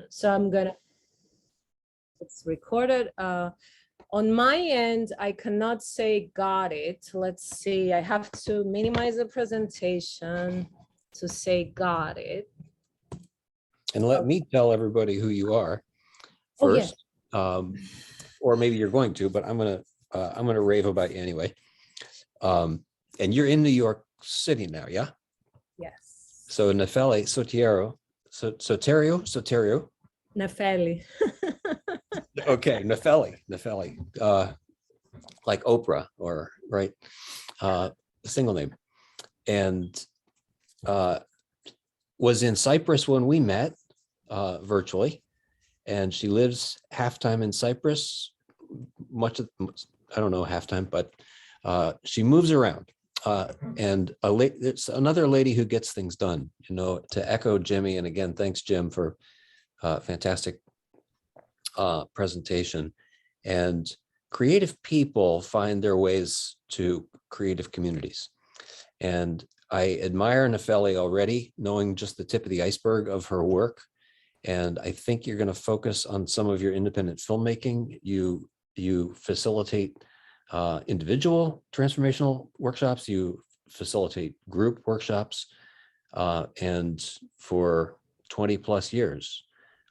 So I'm gonna, it's recorded. On my end, I cannot say got it. Let's see, I have to minimize the presentation to say got it. And let me tell everybody who you are first, or maybe you're going to, but I'm gonna rave about you anyway. And you're in New York City now, yeah? Yes. So Nefeli Soteriou, Soteriou. Nefeli. Okay, Nefeli, like Oprah, or right, single name, and was in Cyprus when we met virtually, and she lives half-time in Cyprus, I don't know half-time, but she moves around. And it's another lady who gets things done, you know, to echo Jimmy. And again, thanks, Jim, for fantastic presentation. And creative people find their ways to creative communities. And I admire Nefeli already, knowing just the tip of the iceberg of her work. And I think you're going to focus on some of your independent filmmaking. You facilitate individual transformational workshops, you facilitate group workshops, and for 20 plus years,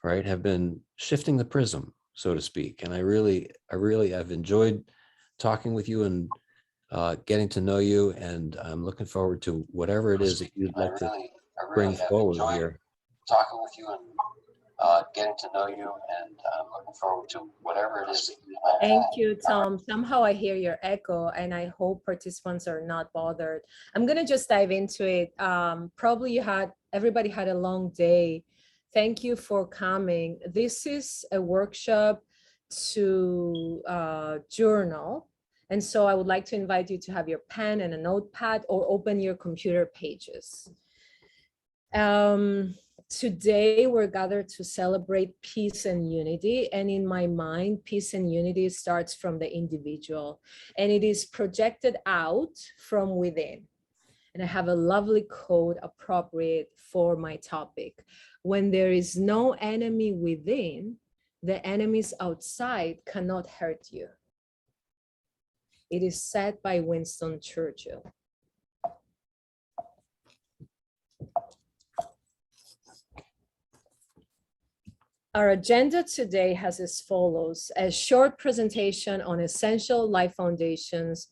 right, have been shifting the prism, so to speak. And I really have enjoyed talking with you and getting to know you, and I'm looking forward to whatever it is that you'd like to bring forward here. Talking with you and getting to know you, and I'm looking forward to whatever it is. Thank you, Tom. Somehow I hear your echo, and I hope participants are not bothered. I'm gonna just dive into it. Probably everybody had a long day. Thank you for coming. This is a workshop to journal. And so I would like to invite you to have your pen and a notepad, or open your computer pages. Today we're gathered to celebrate peace and unity. And in my mind, peace and unity starts from the individual, and it is projected out from within. And I have a lovely quote appropriate for my topic. When there is no enemy within, the enemies outside cannot hurt you. It is said by Winston Churchill. Our agenda today has as follows: a short presentation on Essential Life Foundations,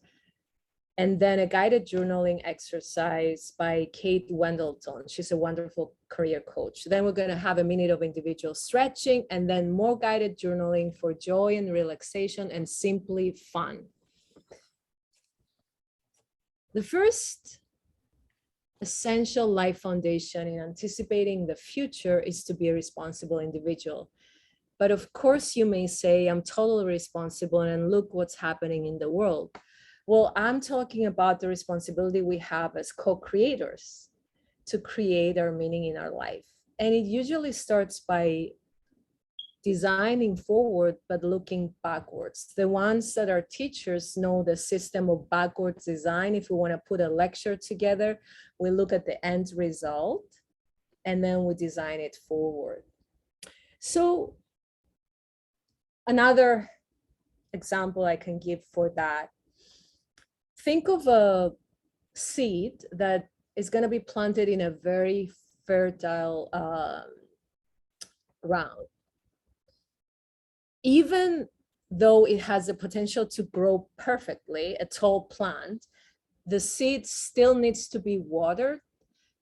and then a guided journaling exercise by Kate Wendelton. She's a wonderful career coach. Then we're going to have a minute of individual stretching, and then more guided journaling for joy and relaxation and simply fun. The first essential life foundation in anticipating the future is to be a responsible individual. But of course, you may say, I'm totally responsible, and look what's happening in the world. Well, I'm talking about the responsibility we have as co-creators to create our meaning in our life. And it usually starts by designing forward, but looking backwards. The ones that are teachers know the system of backwards design. If we want to put a lecture together, we look at the end result, and then we design it forward. So another example I can give for that, think of a seed that is going to be planted in a very fertile ground. Even though it has the potential to grow perfectly, a tall plant, the seed still needs to be watered,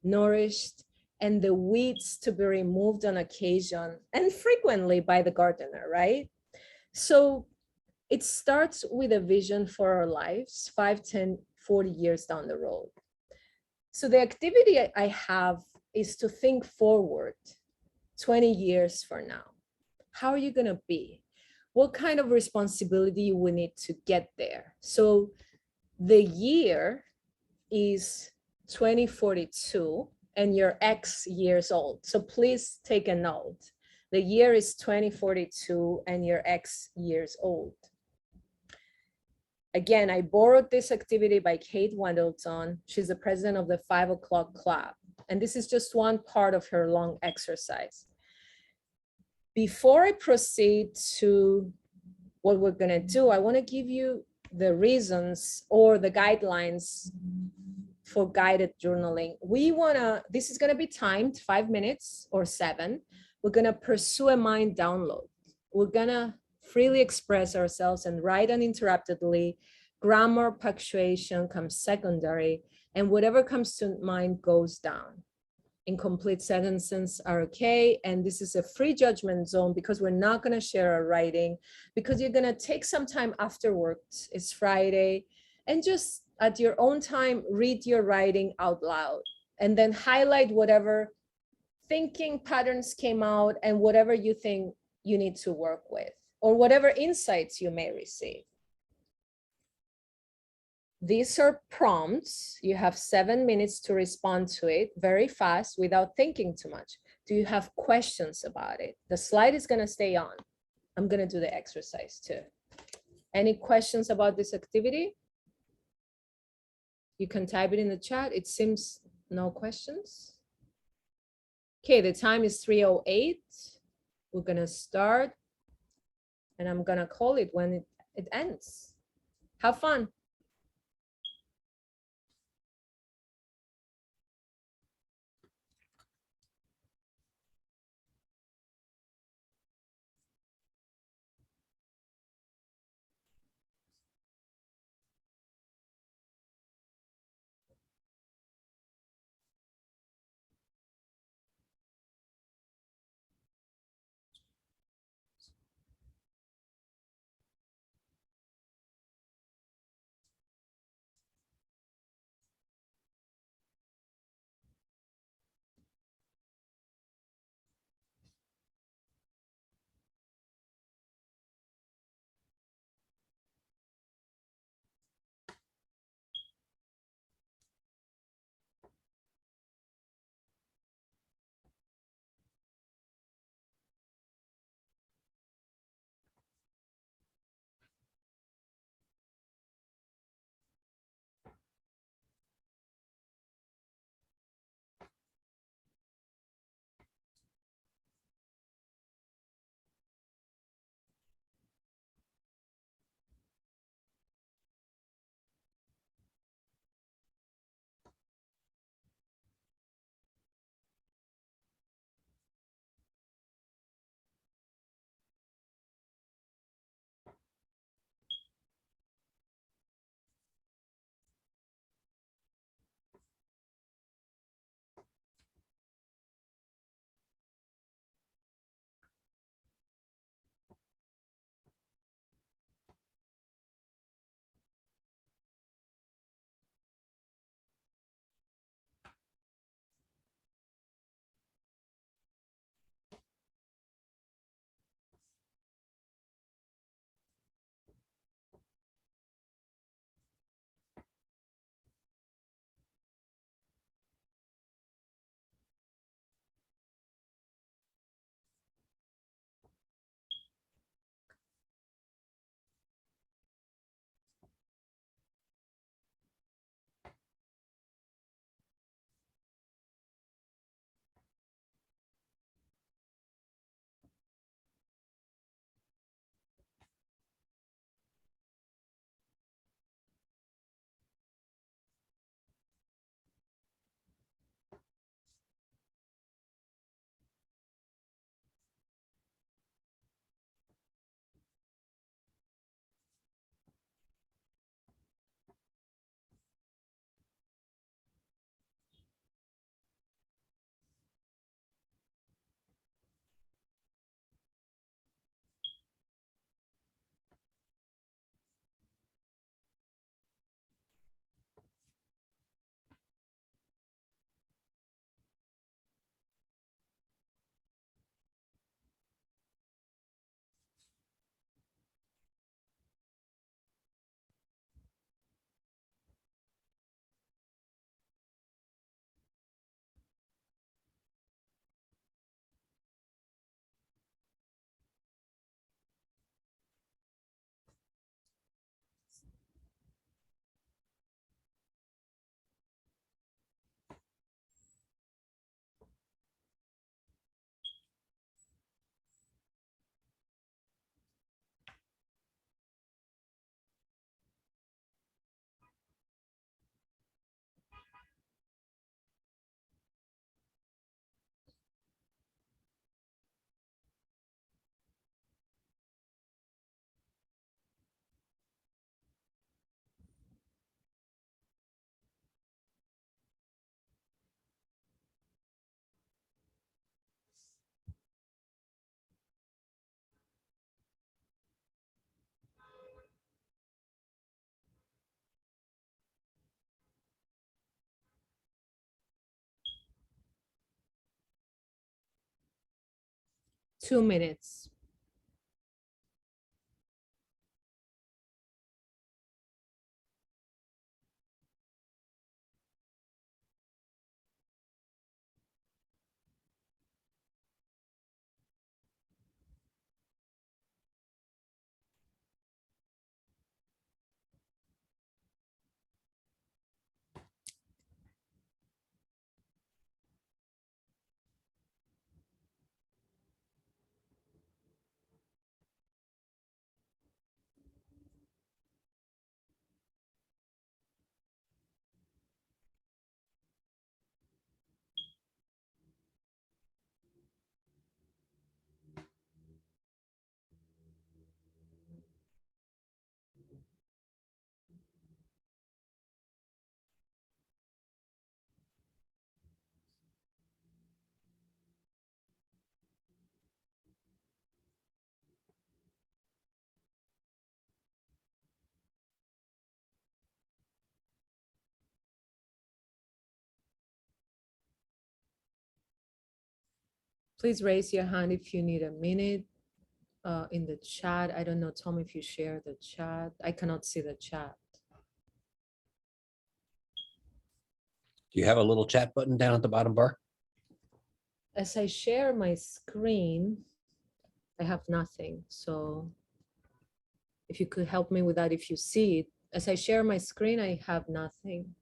nourished, and the weeds to be removed on occasion and frequently by the gardener, right? So it starts with a vision for our lives 5, 10, 40 years down the road. So the activity I have is to think forward 20 years from now. How are you going to be? What kind of responsibility you will need to get there? So the year is 2042 and you're X years old. So please take a note. The year is 2042 and you're X years old. Again, I borrowed this activity by Kate Wendelton. She's the president of the 5 o'clock club. And this is just one part of her long exercise. Before I proceed to what we're going to do, I want to give you the reasons or the guidelines for guided journaling. This is going to be timed 5 minutes or 7. We're going to pursue a mind download. We're going to freely express ourselves and write uninterruptedly. Grammar, punctuation comes secondary, and whatever comes to mind goes down. Incomplete sentences are okay. And this is a free judgment zone because we're not going to share our writing, because you're going to take some time after work. It's Friday, and just at your own time, read your writing out loud and then highlight whatever thinking patterns came out and whatever you think you need to work with or whatever insights you may receive. These are prompts. You have 7 minutes to respond to it very fast without thinking too much. Do you have questions about it? The slide is going to stay on. I'm going to do the exercise too. Any questions about this activity? You can type it in the chat. It seems no questions. Okay, the time is 3:08. We're going to start, and I'm going to call it when it ends. Have fun. 2 minutes. Please raise your hand if you need a minute in the chat. I don't know, Tom, if you share the chat. I cannot see the chat. Do you have a little chat button down at the bottom bar? As I share my screen, I have nothing. So if you could help me with that, if you see it. As I share my screen, I have nothing.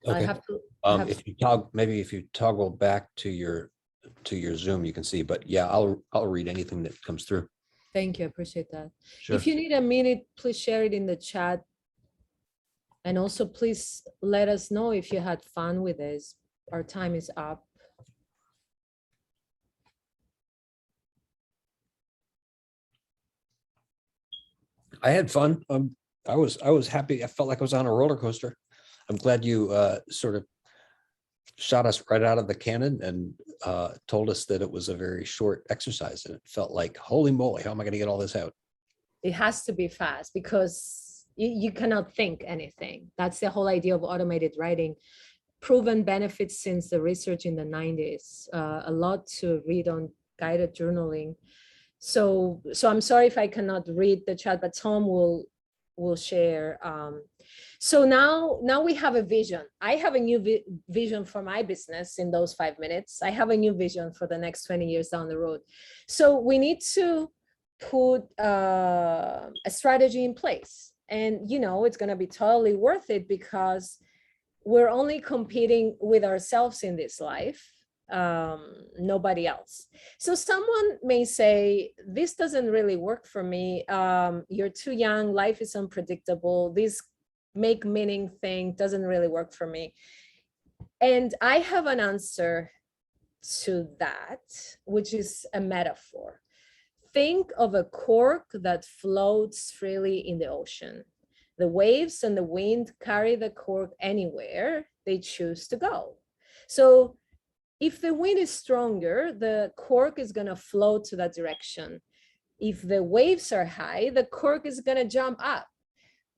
Okay. I have to. If you toggle, maybe if you toggle back to your Zoom, you can see. But yeah, I'll read anything that comes through. Thank you. I appreciate that. Sure. If you need a minute, please share it in the chat. And also, please let us know if you had fun with this. Our time is up. I had fun. I was happy. I felt like I was on a roller coaster. I'm glad you sort of shot us right out of the cannon and told us that it was a very short exercise, and it felt like, holy moly, how am I going to get all this out? It has to be fast because you cannot think anything. That's the whole idea of automated writing. Proven benefits since the research in the 90s. A lot to read on guided journaling. So I'm sorry if I cannot read the chat, but Tom will share. So now we have a vision. I have a new vision for my business in those 5 minutes. I have a new vision for the next 20 years down the road. So we need to put a strategy in place. And, it's going to be totally worth it because we're only competing with ourselves in this life, nobody else. So someone may say, this doesn't really work for me. You're too young. Life is unpredictable. This make meaning thing doesn't really work for me. And I have an answer to that, which is a metaphor. Think of a cork that floats freely in the ocean. The waves and the wind carry the cork anywhere they choose to go. So if the wind is stronger, the cork is going to float to that direction. If the waves are high, the cork is going to jump up.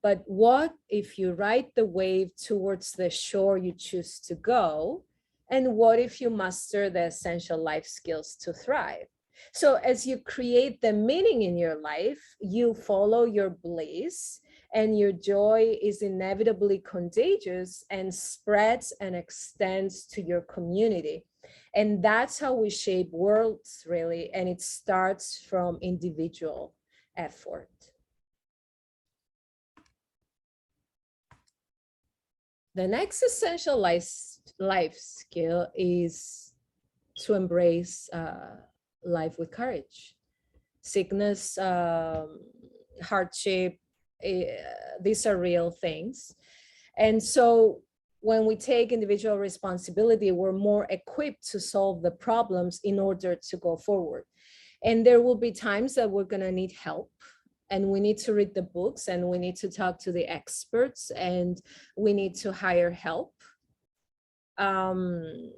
But what if you ride the wave towards the shore you choose to go? And what if you master the essential life skills to thrive? So as you create the meaning in your life, you follow your bliss, and your joy is inevitably contagious and spreads and extends to your community. And that's how we shape worlds, really. And it starts from individual effort. The next essential life skill is to embrace life with courage. Sickness, hardship, these are real things. And so when we take individual responsibility, we're more equipped to solve the problems in order to go forward. And there will be times that we're going to need help. And we need to read the books, and we need to talk to the experts, and we need to hire help. And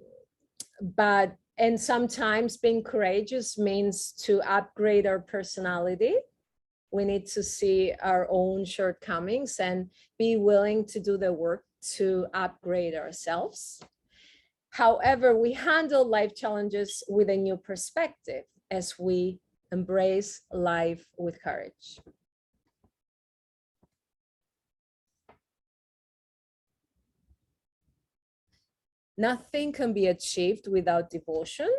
sometimes being courageous means to upgrade our personality. We need to see our own shortcomings and be willing to do the work to upgrade ourselves. However, we handle life challenges with a new perspective as we embrace life with courage. Nothing can be achieved without devotion.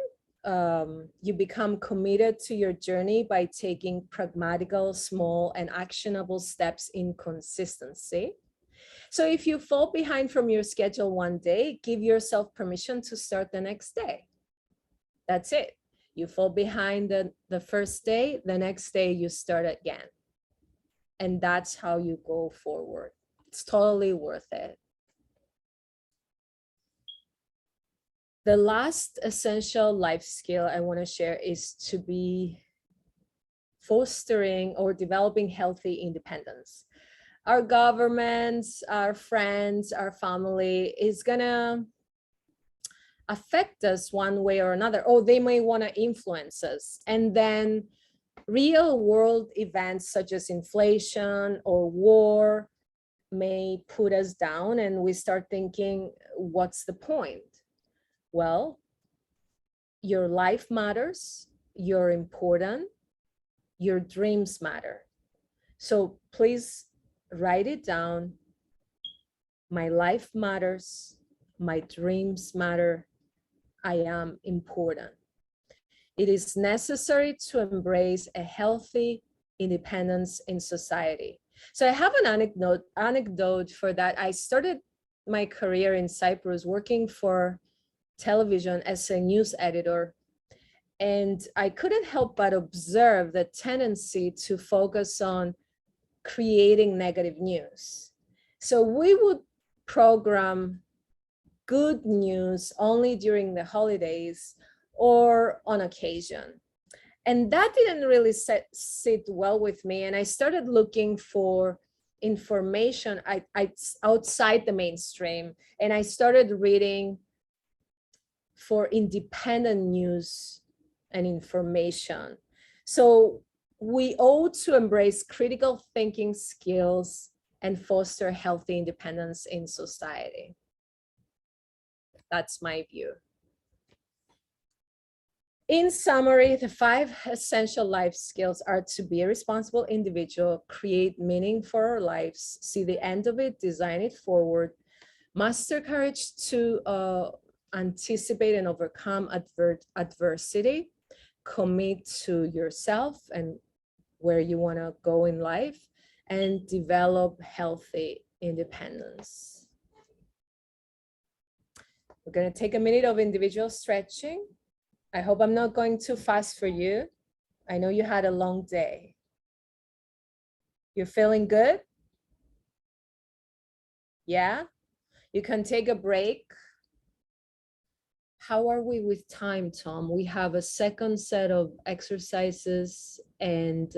You become committed to your journey by taking pragmatical, small, and actionable steps in consistency. So if you fall behind from your schedule one day, give yourself permission to start the next day. That's it. You fall behind the first day, the next day you start again. And that's how you go forward. It's totally worth it. The last essential life skill I want to share is to be fostering or developing healthy independence. Our governments, our friends, our family is gonna affect us one way or another. Oh, they may want to influence us. And then real world events such as inflation or war may put us down, and we start thinking, what's the point? Well, your life matters, you're important, your dreams matter. So please write it down. My life matters, my dreams matter, I am important. It is necessary to embrace a healthy independence in society. So I have an anecdote for that. I started my career in Cyprus working for television as a news editor. And I couldn't help but observe the tendency to focus on creating negative news. So we would program good news only during the holidays or on occasion. And that didn't really sit well with me. And I started looking for information outside the mainstream. And I started reading for independent news and information. So we owe to embrace critical thinking skills and foster healthy independence in society. That's my view. In summary, the 5 essential life skills are to be a responsible individual, create meaning for our lives, see the end of it, design it forward, master courage to anticipate and overcome adversity, commit to yourself and where you want to go in life, and develop healthy independence. We're going to take a minute of individual stretching. I hope I'm not going too fast for you. I know you had a long day. You're feeling good? Yeah? You can take a break. How are we with time, Tom? We have a second set of exercises, and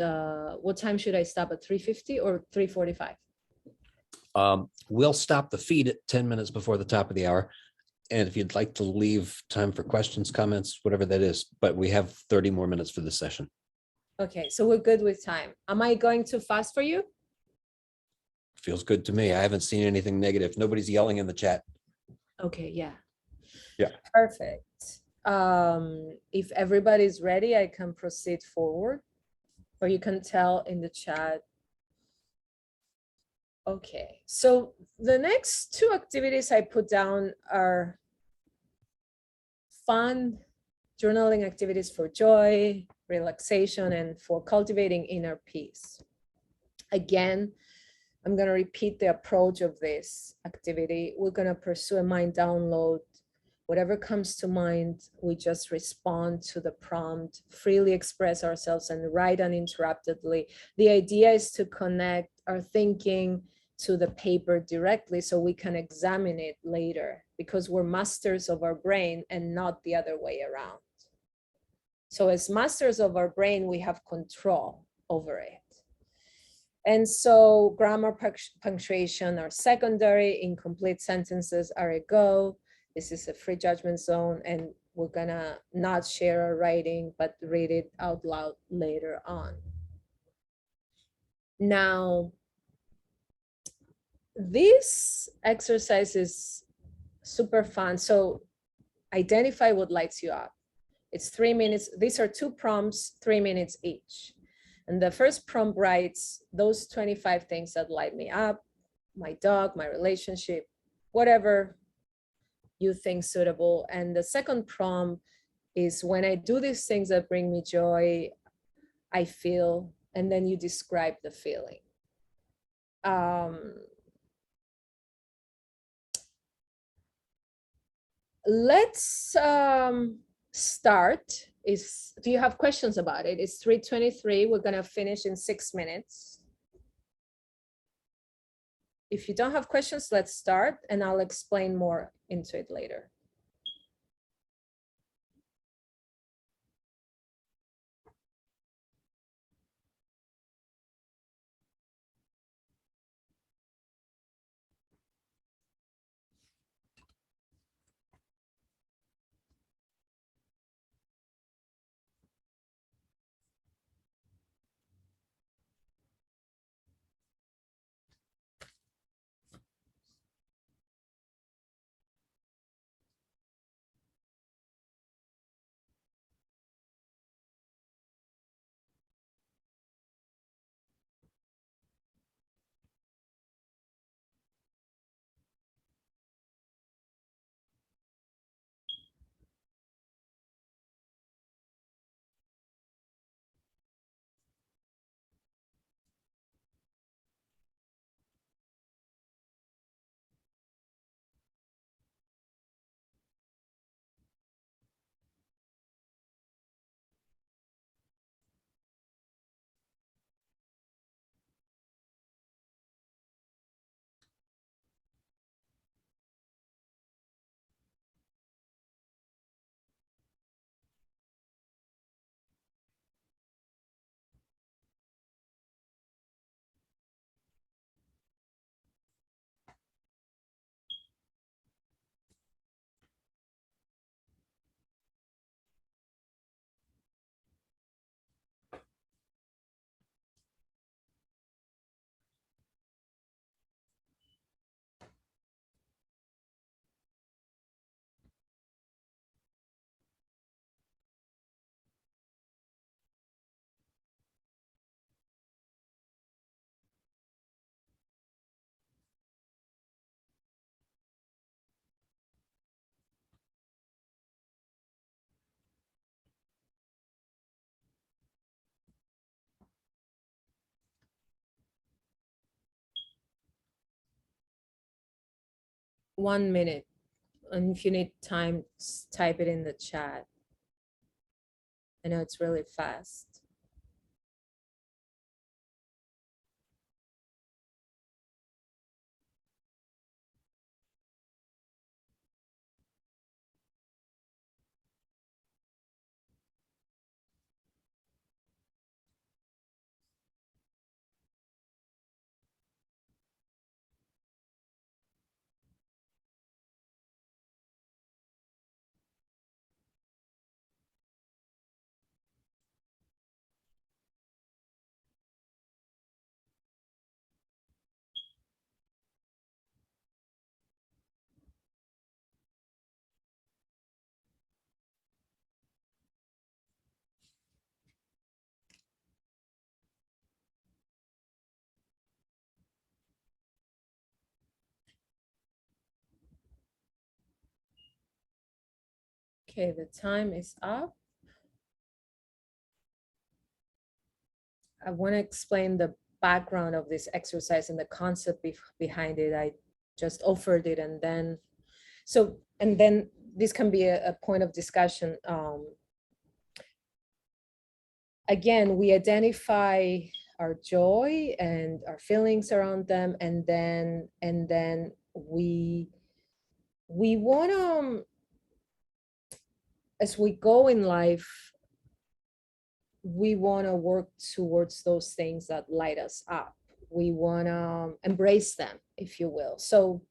what time should I stop at 3:50 or 3:45? We'll stop the feed at 10 minutes before the top of the hour. And if you'd like to leave time for questions, comments, whatever that is, but we have 30 more minutes for this session. Okay, so we're good with time. Am I going too fast for you? Feels good to me. I haven't seen anything negative. Nobody's yelling in the chat. Okay, yeah. Yeah. Perfect. If everybody's ready, I can proceed forward, or you can tell in the chat. Okay, so the next 2 activities I put down are fun journaling activities for joy, relaxation, and for cultivating inner peace. Again, I'm going to repeat the approach of this activity. We're going to pursue a mind download. Whatever comes to mind, we just respond to the prompt, freely express ourselves, and write uninterruptedly. The idea is to connect our thinking to the paper directly so we can examine it later, because we're masters of our brain and not the other way around. So as masters of our brain, we have control over it. And so grammar, punctuation are secondary, incomplete sentences are a go. This is a free judgment zone, and we're gonna not share our writing, but read it out loud later on. Now, this exercise is super fun. So identify what lights you up. It's 3 minutes. These are 2 prompts, 3 minutes each. And the first prompt writes those 25 things that light me up, my dog, my relationship, whatever you think suitable. And the second prompt is when I do these things that bring me joy, I feel, and then you describe the feeling. Let's start. Do you have questions about it? It's 3:23. We're gonna finish in 6 minutes. If you don't have questions, let's start, and I'll explain more into it later. One minute. And if you need time, type it in the chat. I know it's really fast. Okay, the time is up. I want to explain the background of this exercise and the concept behind it. I just offered it, and then this can be a point of discussion. Again, we identify our joy and our feelings around them, and then we want to, as we go in life, we want to work towards those things that light us up. We want to embrace them, if you will. So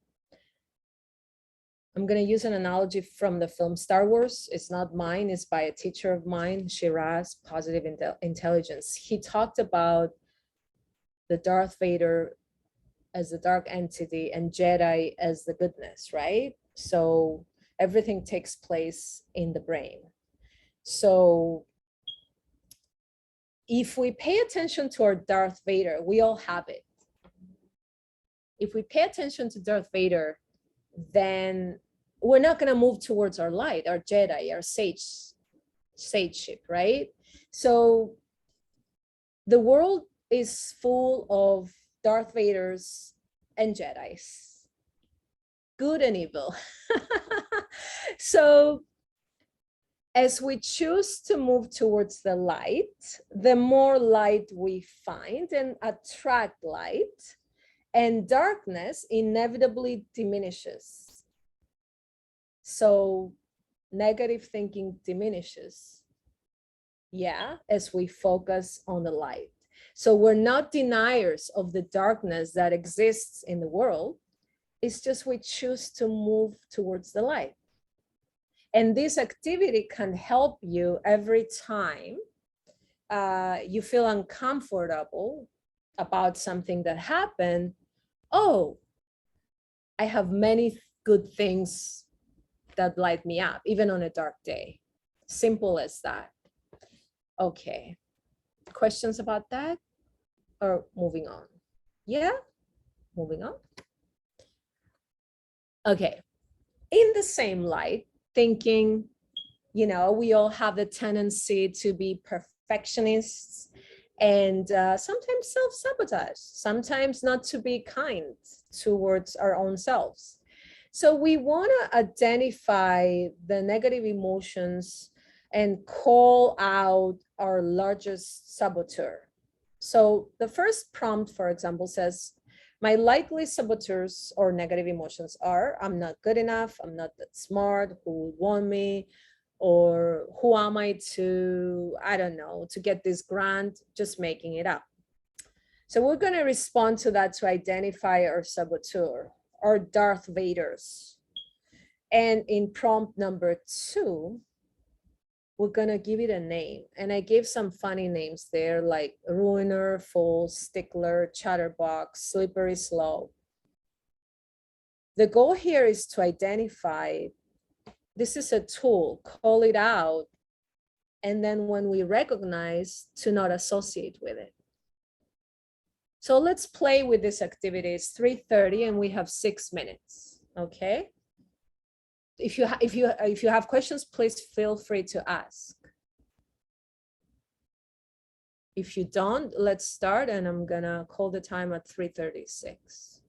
I'm going to use an analogy from the film Star Wars. It's not mine, it's by a teacher of mine, Shiraz, Positive Intelligence. He talked about the Darth Vader as the dark entity and Jedi as the goodness, right? So Everything takes place in the brain. So if we pay attention to our Darth Vader, we all have it. If we pay attention to Darth Vader, then we're not going to move towards our light, our Jedi, our sageship, right? So the world is full of Darth Vaders and Jedis, good and evil. So as we choose to move towards the light, the more light we find and attract light, and darkness inevitably diminishes. So negative thinking diminishes, yeah, as we focus on the light. So we're not deniers of the darkness that exists in the world. It's just we choose to move towards the light. And this activity can help you every time you feel uncomfortable about something that happened. Oh, I have many good things that light me up, even on a dark day. Simple as that. Okay. Questions about that? Or moving on? Yeah, moving on. Okay. In the same light, thinking, we all have the tendency to be perfectionists and sometimes self-sabotage, sometimes not to be kind towards our own selves. So we want to identify the negative emotions and call out our largest saboteur. So the first prompt, for example, says, my likely saboteurs or negative emotions are, I'm not good enough, I'm not that smart, who would want me, or who am I to, I don't know, to get this grant, just making it up. So we're going to respond to that to identify our saboteur, our Darth Vaders. And in prompt number 2, we're going to give it a name. And I gave some funny names there, like ruiner, fool, stickler, chatterbox, slippery slope. The goal here is to identify, this is a tool, call it out, and then when we recognize, to not associate with it. So let's play with this activity. It's 3:30 and we have 6 minutes, okay? If you have questions, please feel free to ask. If you don't, let's start, and I'm gonna call the time at 3:36.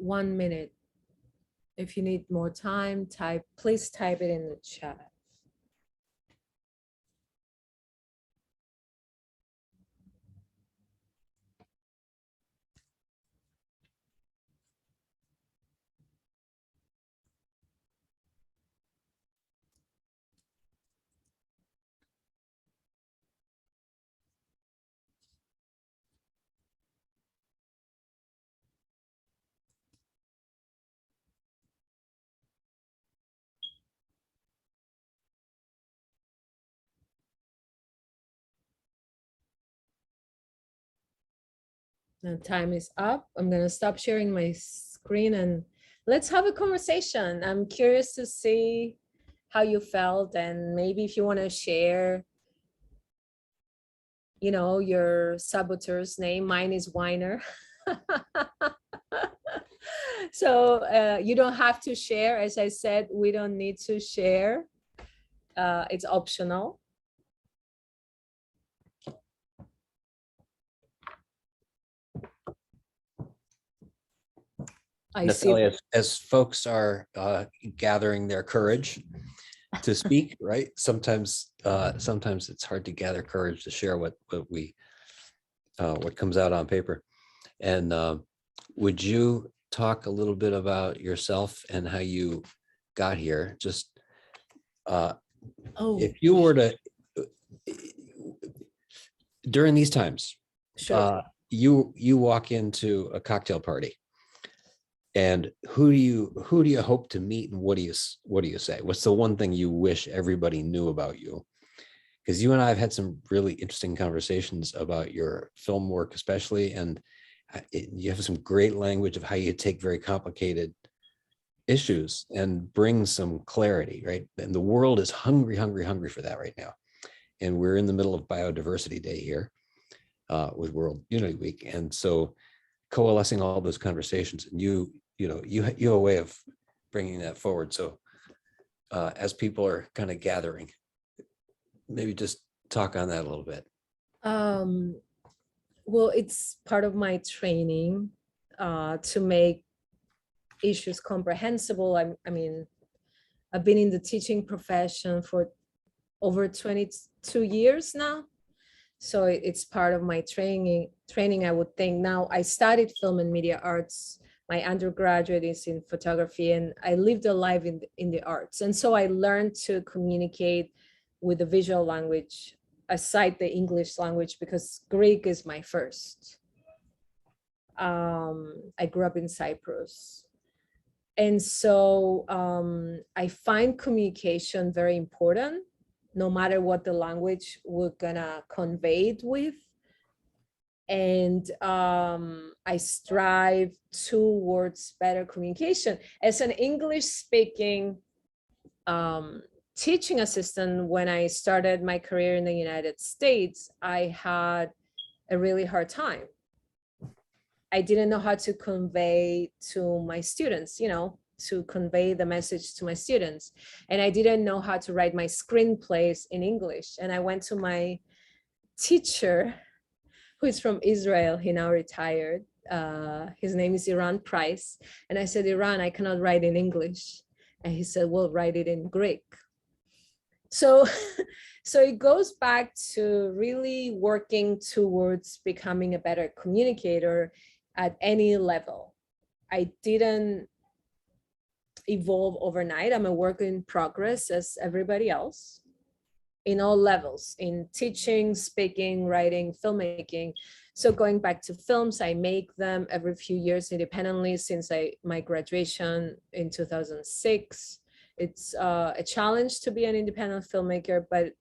1 minute. If you need more time, please type it in the chat. The time is up. I'm going to stop sharing my screen and let's have a conversation. I'm curious to see how you felt, and maybe if you want to share, you know, your saboteur's name. Mine is Weiner. So you don't have to share. As I said, we don't need to share. It's optional. I see. Nefeli, as folks are gathering their courage to speak, right? Sometimes it's hard to gather courage to share what comes out on paper. And would you talk a little bit about yourself and how you got here? Just if you were to, during these times, sure. You walk into a cocktail party, and who do you hope to meet, and what do you say? What's the one thing you wish everybody knew about you? Because you and I have had some really interesting conversations about your film work, especially, and you have some great language of how you take very complicated issues and bring some clarity, right? And the world is hungry for that right now. And we're in the middle of Biodiversity Day here with World Unity Week, and so coalescing all those conversations, and you have a way of bringing that forward. So as people are kind of gathering, maybe just talk on that a little bit. Well, it's part of my training to make issues comprehensible. I mean, I've been in the teaching profession for over 22 years now. So it's part of my training, I would think. Now, I studied film and media arts. My undergraduate is in photography, and I lived a life in the arts. And so I learned to communicate with the visual language aside the English language, because Greek is my first. I grew up in Cyprus. And so I find communication very important, no matter what the language we're gonna convey it with. And I strive towards better communication. As an English speaking teaching assistant, when I started my career in the United States, I had a really hard time. I didn't know how to convey to my students, to convey the message to my students. And I didn't know how to write my screenplays in English. And I went to my teacher, who is from Israel. He now retired. His name is Iran Price. And I said, Iran, I cannot write in English. And he said, well, write it in Greek. So it goes back to really working towards becoming a better communicator at any level. I didn't evolve overnight. I'm a work in progress as everybody else, in all levels, in teaching, speaking, writing, filmmaking. So going back to films, I make them every few years independently since my graduation in 2006. It's a challenge to be an independent filmmaker, but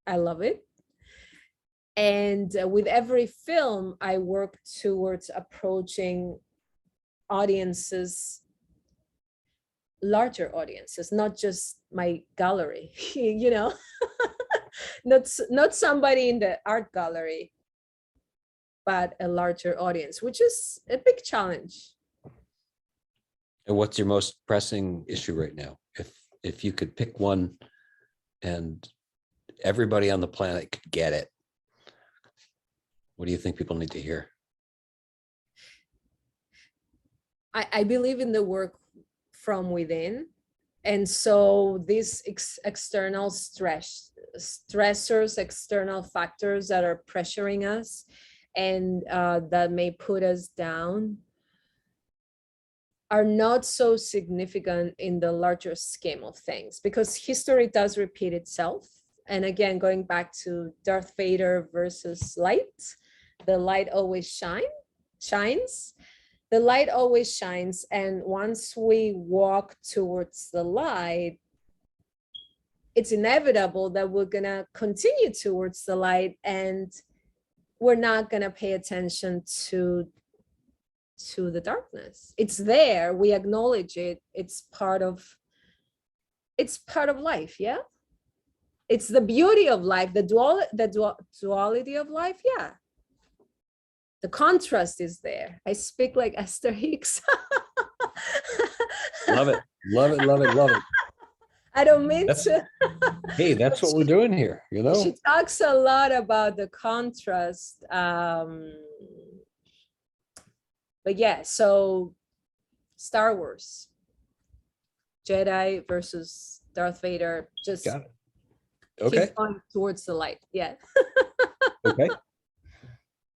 I love it. And with every film, I work towards approaching audiences, larger audiences, not just my gallery, not somebody in the art gallery, but a larger audience, which is a big challenge. And what's your most pressing issue right now? If you could pick one and everybody on the planet could get it, what do you think people need to hear? I believe in the work from within. And so these external stressors, external factors that are pressuring us and that may put us down are not so significant in the larger scheme of things, because history does repeat itself. And again, going back to Darth Vader versus light, the light always shines. The light always shines. And once we walk towards the light, it's inevitable that we're going to continue towards the light, and we're not going to pay attention to the darkness. It's there. We acknowledge it. It's part of life. Yeah. It's the beauty of life, the duality of life. Yeah. The contrast is there. I speak like Esther Hicks. Love it. Love it. Love it. Love it. I don't mean to. Hey, that's what we're doing here, you know? She talks a lot about the contrast. But yeah, so Star Wars, Jedi versus Darth Vader, just Got it. Okay. keep going towards the light. Yeah. Okay.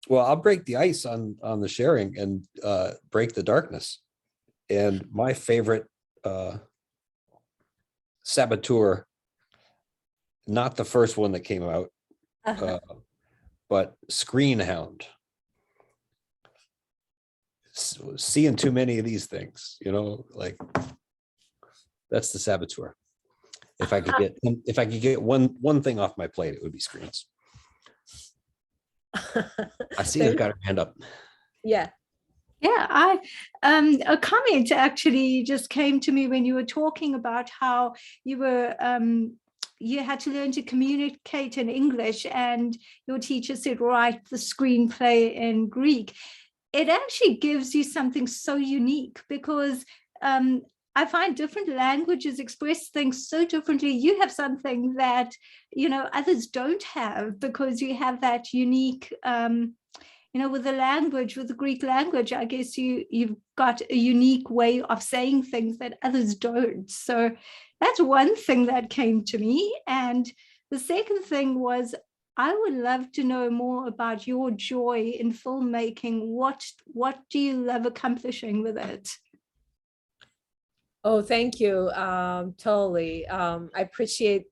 Well, I'll break the ice on the sharing and break the darkness. And my favorite saboteur, not the first one that came out, but Screen Hound. Seeing too many of these things, you know, like that's the saboteur. If I could get one thing off my plate, it would be screens. I see I've got her hand up. Yeah. Yeah, a comment actually just came to me when you were talking about how you were you had to learn to communicate in English, and your teacher said write the screenplay in Greek. It actually gives you something so unique, because I find different languages express things so differently. You have something that, you know, others don't have, because you have that unique, you know, with the language, with the Greek language, I guess you've got a unique way of saying things that others don't. So that's one thing that came to me. And the second thing was, I would love to know more about your joy in filmmaking. What do you love accomplishing with it? Oh, thank you. Totally. I appreciate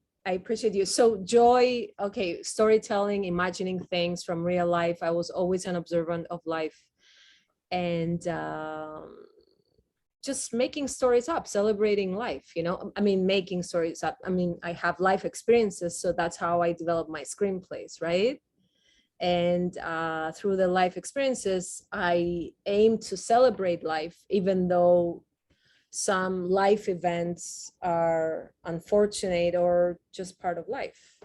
you. So joy, okay, storytelling, imagining things from real life. I was always an observant of life, and just making stories up, celebrating life, you know, I mean, making stories up. I mean, I have life experiences, so that's how I develop my screenplays, right? And through the life experiences, I aim to celebrate life, even though some life events are unfortunate or just part of life.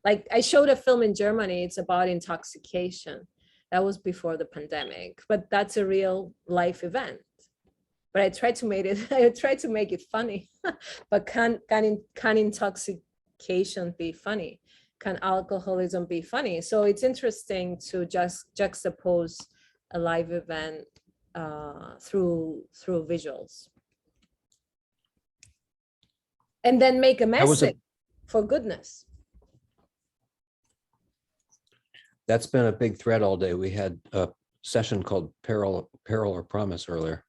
Like I showed a film in Germany, it's about intoxication. That was before the pandemic, but that's a real life event. But I tried to make it funny. But can intoxication be funny? Can alcoholism be funny? So it's interesting to just juxtapose a live event through visuals, and then make a message for goodness. That's been a big thread all day. We had a session called Peril or Promise earlier.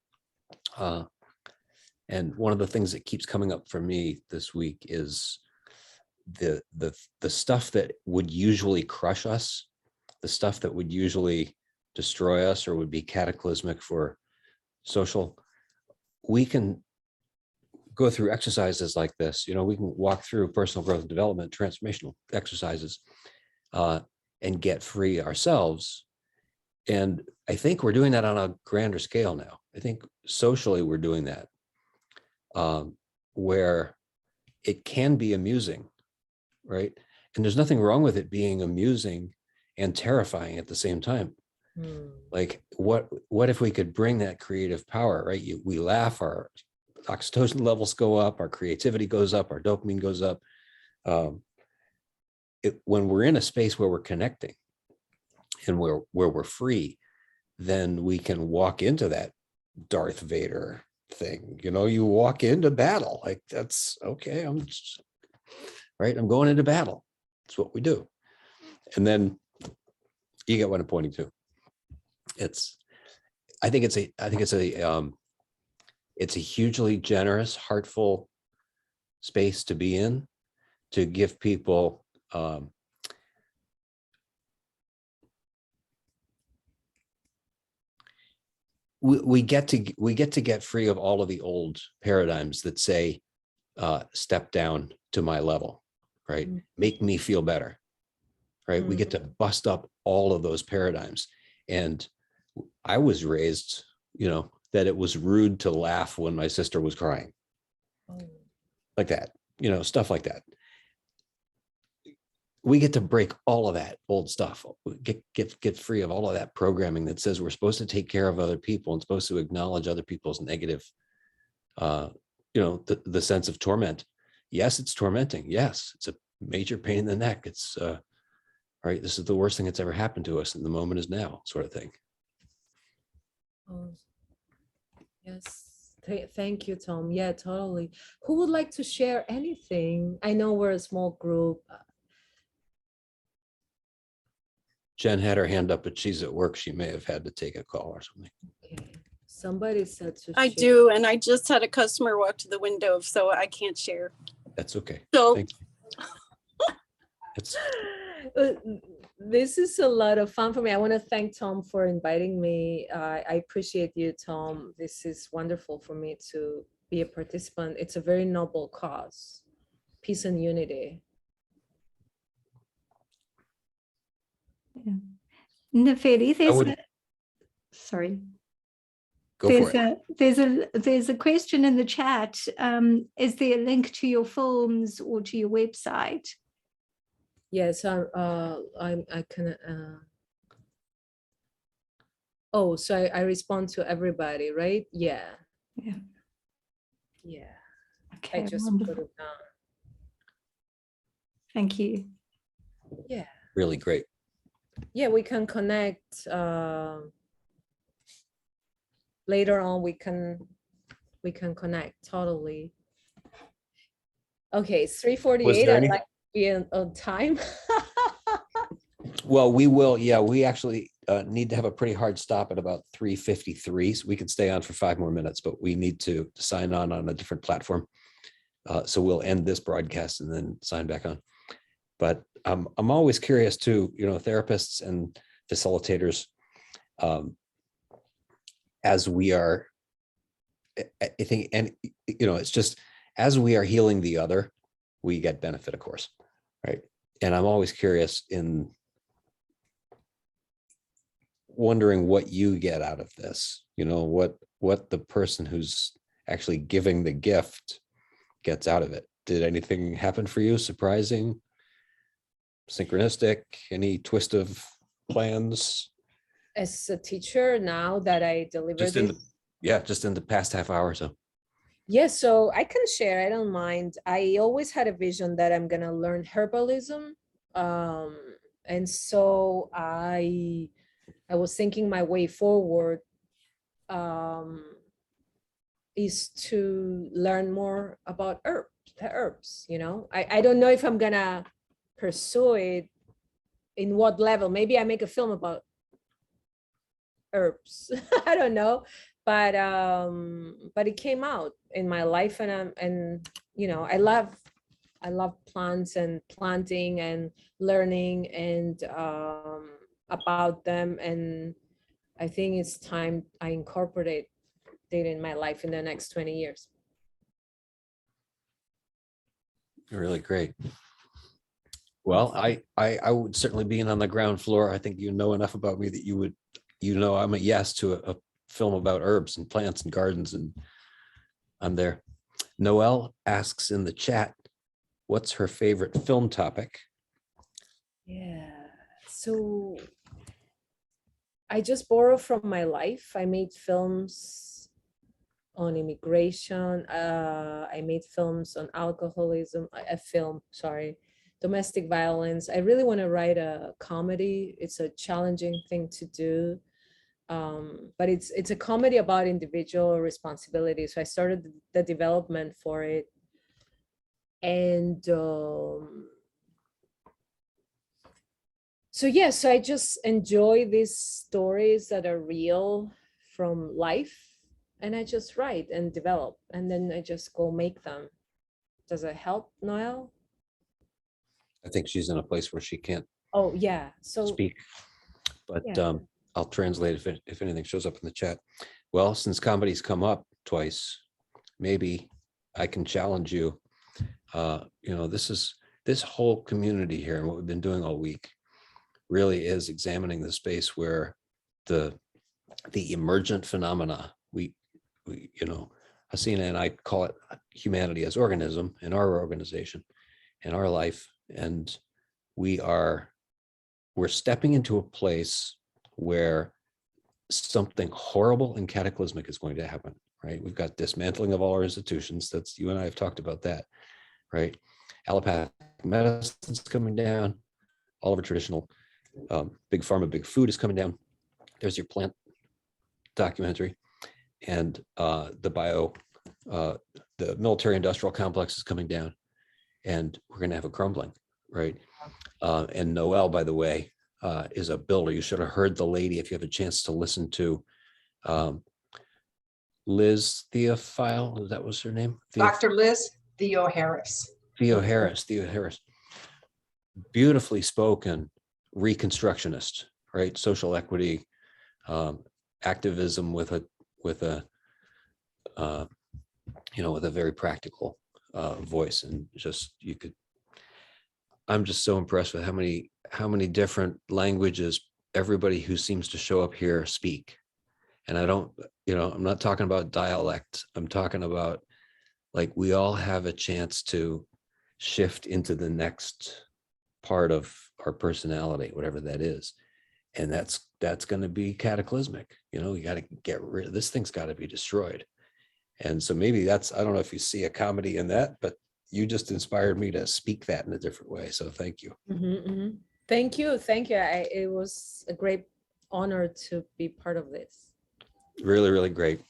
And one of the things that keeps coming up for me this week is the stuff that would usually crush us, the stuff that would usually destroy us or would be cataclysmic for social. We can go through exercises like this. You know, we can walk through personal growth and development, transformational exercises, and get free ourselves. And I think we're doing that on a grander scale now. I think socially we're doing that, where it can be amusing, right? And there's nothing wrong with it being amusing and terrifying at the same time. Like what if we could bring that creative power, right? We laugh, our oxytocin levels go up, our creativity goes up, our dopamine goes up. When we're in a space where we're connecting and where we're free, then we can walk into that Darth Vader thing. You know, you walk into battle, like, that's okay. I'm just, right. I'm going into battle. That's what we do. And then you get what I'm pointing to. I think it's a hugely generous, heartful space to be in, to give people we get to get free of all of the old paradigms that say step down to my level, right? Make me feel better, right? We get to bust up all of those paradigms. And I was raised, you know, that it was rude to laugh when my sister was crying, like that, you know, stuff like that. We get to break all of that old stuff, get free of all of that programming that says we're supposed to take care of other people and supposed to acknowledge other people's negative, you know, the sense of torment. Yes, it's tormenting. Yes, it's a major pain in the neck. It's right. This is the worst thing that's ever happened to us, and the moment is now, sort of thing. Oh, yes. Thank you, Tom. Yeah, totally. Who would like to share anything? I know we're a small group. Jen had her hand up, but she's at work. She may have had to take a call or something. Okay. Somebody said to I share. do, and I just had a customer walk to the window, so I can't share. That's okay. So Thank you. It's This is a lot of fun for me. I want to thank Tom for inviting me. I appreciate you, Tom. This is wonderful for me to be a participant. It's a very noble cause, peace and unity. Yeah. Nefeli, sorry. Go for it. There's a question in the chat. Is there a link to your films or to your website? Yes, I can. Oh, so I respond to everybody, right? Yeah. Yeah. Yeah. Okay. I just Wonderful. put it down. Thank you. Yeah. Really great. Yeah, we can connect. Later on, we can connect totally. Okay, it's 3:48. I'd like to be on time. Well, we will. Yeah, we actually need to have a pretty hard stop at about 3:53. So we can stay on for 5 more minutes, but we need to sign on a different platform. So we'll end this broadcast and then sign back on. But I'm always curious too, you know, therapists and facilitators, as we are, I think, and, you know, it's just, as we are healing the other, we get benefit, of course, right? And I'm always curious in wondering what you get out of this, you know, what the person who's actually giving the gift gets out of it. Did anything happen for you? Surprising, synchronistic, any twist of plans? As a teacher, now that I deliver Just in the past half hour or so. Yeah, so I can share, I don't mind. I always had a vision that I'm gonna learn herbalism. And so I was thinking my way forward is to learn more about the herbs, you know. I don't know if I'm gonna pursue it in what level. Maybe I make a film about herbs. I don't know, but it came out in my life, and you know, I love plants and planting and learning and about them, and I think it's time I incorporate it in my life in the next 20 years. Really great. Well, I would certainly be in on the ground floor. I think you know enough about me that you would, you know, I'm a yes to a film about herbs and plants and gardens, and I'm there. Noelle asks in the chat, what's her favorite film topic? Yeah, so I just borrow from my life. I made films on immigration. I made films on alcoholism, domestic violence. I really want to write a comedy. It's a challenging thing to do. But it's a comedy about individual responsibility. So I started the development for it, and so yeah, so I just enjoy these stories that are real from life, and I just write and develop, and then I just go make them. Does it help, Noel? I think she's in a place where she can't Oh yeah, so speak, but yeah. I'll translate if anything shows up in the chat. Well, since comedy's come up twice, maybe I can challenge you. This whole community here, and what we've been doing all week really is examining the space where the emergent phenomena, we Hasina and I call it humanity as organism in our organization, in our life, and we're stepping into a place where something horrible and cataclysmic is going to happen, right? We've got dismantling of all our institutions. That's, you and I have talked about that, right? Allopathic medicine's coming down. All of our traditional big pharma, big food is coming down. There's your plant documentary, and the military industrial complex is coming down, and we're going to have a crumbling, right? And Noel, by the way, is a builder. You should have heard the lady, if you have a chance to listen to Liz Theophile, that was her name? Dr. Liz Theo Harris. Theo Harris. Beautifully spoken reconstructionist, right? Social equity, activism with a very practical voice, and just I'm just so impressed with how many different languages everybody who seems to show up here speak. And I'm not talking about dialect. I'm talking about, like, we all have a chance to shift into the next part of our personality, whatever that is. And that's going to be cataclysmic. You got to get rid of this. Thing's got to be destroyed. And so maybe I don't know if you see a comedy in that, but you just inspired me to speak that in a different way. So thank you. Thank you. It was a great honor to be part of this. Really, really great.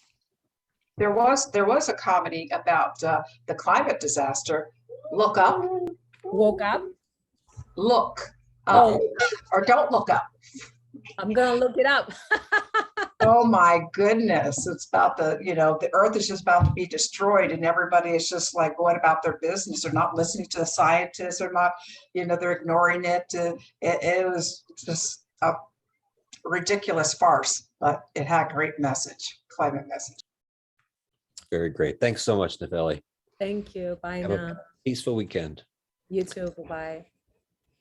There was a comedy about the climate disaster. Look up. Woke up. Look up. Oh, Or don't look up. I'm gonna look it up. Oh my goodness. It's about the earth is just about to be destroyed, and everybody is just like going about their business. They're not listening to the scientists, or not, they're ignoring it. It was just a ridiculous farce, but it had a great message, climate message. Very great. Thanks so much, Nefeli. Thank you. Bye Have now. a peaceful weekend. You too. Bye-bye.